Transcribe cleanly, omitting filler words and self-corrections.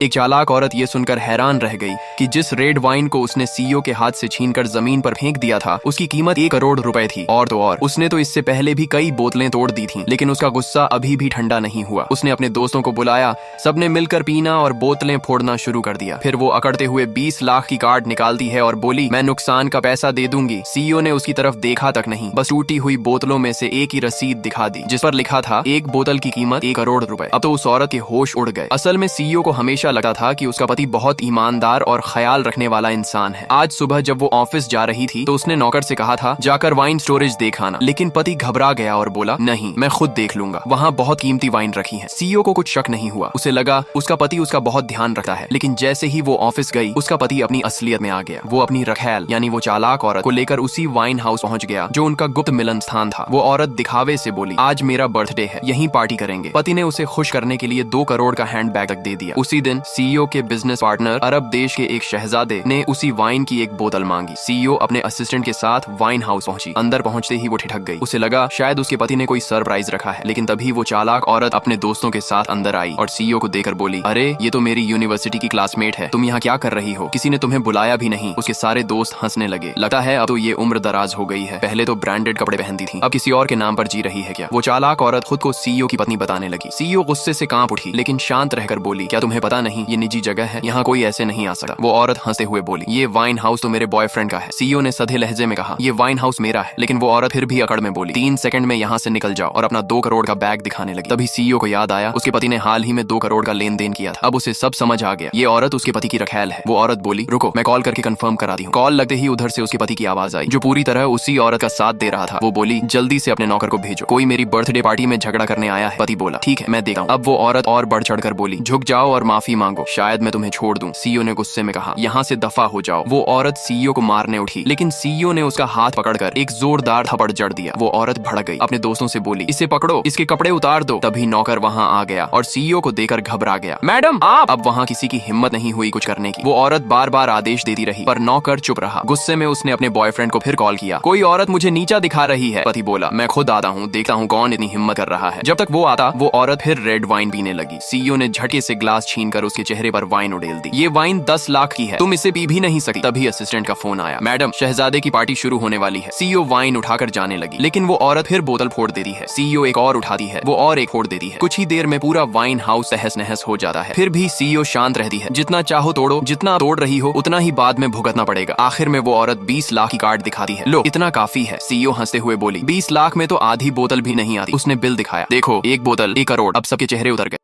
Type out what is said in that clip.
एक चालाक औरत ये सुनकर हैरान रह गई कि जिस रेड वाइन को उसने सीईओ के हाथ से छीनकर जमीन पर फेंक दिया था उसकी कीमत 1 करोड़ रुपए थी। और तो और उसने तो इससे पहले भी कई बोतलें तोड़ दी थीं, लेकिन उसका गुस्सा अभी भी ठंडा नहीं हुआ। उसने अपने दोस्तों को बुलाया, सबने मिलकर पीना और बोतलें फोड़ना शुरू कर दिया। फिर वो अकड़ते हुए 20 लाख की कार्ड निकालती है और बोली, मैं नुकसान का पैसा दे दूंगी। सीईओ ने उसकी तरफ देखा तक नहीं, बस टूटी हुई बोतलों में से एक ही रसीद दिखा दी जिस पर लिखा था 1 बोतल की कीमत 1 करोड़ रुपए। अब तो उस औरत के होश उड़ गए। असल में सीईओ को हमेशा लगा था कि उसका पति बहुत ईमानदार और ख्याल रखने वाला इंसान है। आज सुबह जब वो ऑफिस जा रही थी तो उसने नौकर से कहा था, जाकर वाइन स्टोरेज देख आना। लेकिन पति घबरा गया और बोला, नहीं, मैं खुद देख लूंगा, वहाँ बहुत कीमती वाइन रखी है। सीईओ को कुछ शक नहीं हुआ। उसे लगा उसका पति उसका बहुत ध्यान रखता है। लेकिन जैसे ही वो ऑफिस गई उसका पति अपनी असलियत में आ गया। वो अपनी रखैल यानी वो चालाक औरत को लेकर उसी वाइन हाउस पहुंच गया जो उनका गुप्त मिलन स्थान था। वो औरत दिखावे से बोली, आज मेरा बर्थडे है, यहीं पार्टी करेंगे। पति ने उसे खुश करने के लिए 2 करोड़ का हैंड बैग तक दे दिया। उसी दिन सीईओ के बिजनेस पार्टनर अरब देश के एक शहजादे ने उसी वाइन की 1 बोतल मांगी। सीईओ अपने असिस्टेंट के साथ वाइन हाउस पहुंची। अंदर पहुंचते ही वो ठिठक गई। उसे लगा शायद उसके पति ने कोई सरप्राइज रखा है। लेकिन तभी वो चालाक औरत अपने दोस्तों के साथ अंदर आई और सीईओ को देखकर बोली, अरे ये तो मेरी यूनिवर्सिटी की क्लासमेट है, तुम यहाँ क्या कर रही हो? किसी ने तुम्हें बुलाया भी नहीं। उसके सारे दोस्त हंसने लगे। लगता है अब तो ये उम्र दराज हो गई है, पहले तो ब्रांडेड कपड़े पहनती थी, अब किसी और के नाम पर जी रही है क्या? वो चालाक औरत खुद को सीईओ की पत्नी बताने लगी। सीईओ गुस्से से कांप उठी, लेकिन शांत रहकर बोली, क्या तुम्हें पता नहीं ये निजी जगह है, यहाँ कोई ऐसे नहीं आ सकता। वो औरत हंसते हुए बोली, ये वाइन हाउस तो मेरे बॉयफ्रेंड का है। सीईओ ने सधे लहजे में कहा, ये वाइन हाउस मेरा है। लेकिन वो औरत फिर भी अकड़ में बोली, 3 सेकंड में यहाँ से निकल जाओ, और अपना 2 करोड़ का बैग दिखाने लगी। तभी सीईओ को याद आया उसके पति ने हाल ही में 2 करोड़ का लेन देन किया था। अब उसे सब समझ आ गया, ये औरत उसके पति की रखैल है। वो औरत बोली, रुको, मैं कॉल करके कंफर्म कराती हूँ। कॉल लगते ही उधर से उसके पति की आवाज आई जो पूरी तरह उसी औरत का साथ दे रहा था। वो बोली, जल्दी से अपने नौकर को भेजो, कोई मेरी बर्थडे पार्टी में झगड़ा करने आया है। पति बोला, ठीक है, मैं देखता हूँ। अब वो औरत और बढ़ चढ़कर बोली, झुक जाओ और माफी मांगो, शायद मैं तुम्हें छोड़ दूं। सीईओ ने गुस्से में कहा, यहाँ से दफा हो जाओ। वो औरत सीईओ को मारने उठी, लेकिन सीईओ ने उसका हाथ पकड़कर एक जोरदार थप्पड़ जड़ दिया। वो औरत भड़क गई, अपने दोस्तों से बोली, इसे पकड़ो, इसके कपड़े उतार दो। तभी नौकर वहाँ आ गया और सीईओ को देखकर घबरा गया। मैडम आप! अब वहाँ किसी की हिम्मत नहीं हुई कुछ करने की। वो औरत बार बार आदेश देती रही पर नौकर चुप रहा। गुस्से में उसने अपने बॉयफ्रेंड को फिर कॉल किया, कोई औरत मुझे नीचा दिखा रही है। पति बोला, मैं खुद आता हूँ, देखता हूँ कौन इतनी हिम्मत कर रहा है। जब तक वो आता वो औरत फिर रेड वाइन पीने लगी। सीईओ ने झटके से ग्लास छीनकर उसके चेहरे पर वाइन उड़ेल दी। ये वाइन 10 लाख की है, तुम इसे पी भी नहीं सकती। तभी असिस्टेंट का फोन आया, मैडम शहजादे की पार्टी शुरू होने वाली है। सीईओ वाइन उठाकर जाने लगी, लेकिन वो औरत फिर बोतल फोड़ देती है। सीईओ एक और उठाती है, वो और एक फोड़ देती है। कुछ ही देर में पूरा वाइन हाउस तहस नहस हो जाता है। फिर भी सीईओ शांत रहती है, जितना चाहो तोड़ो, जितना तोड़ रही हो उतना ही बाद में भुगतना पड़ेगा। आखिर में वो औरत 20 लाख की कार्ड दिखाती है, लो इतना काफी है। सीईओ हंसते हुए बोली, 20 लाख में तो आधी बोतल भी नहीं आती। उसने बिल दिखाया, देखो 1 बोतल 1 करोड़। अब सबके चेहरे उतर गए।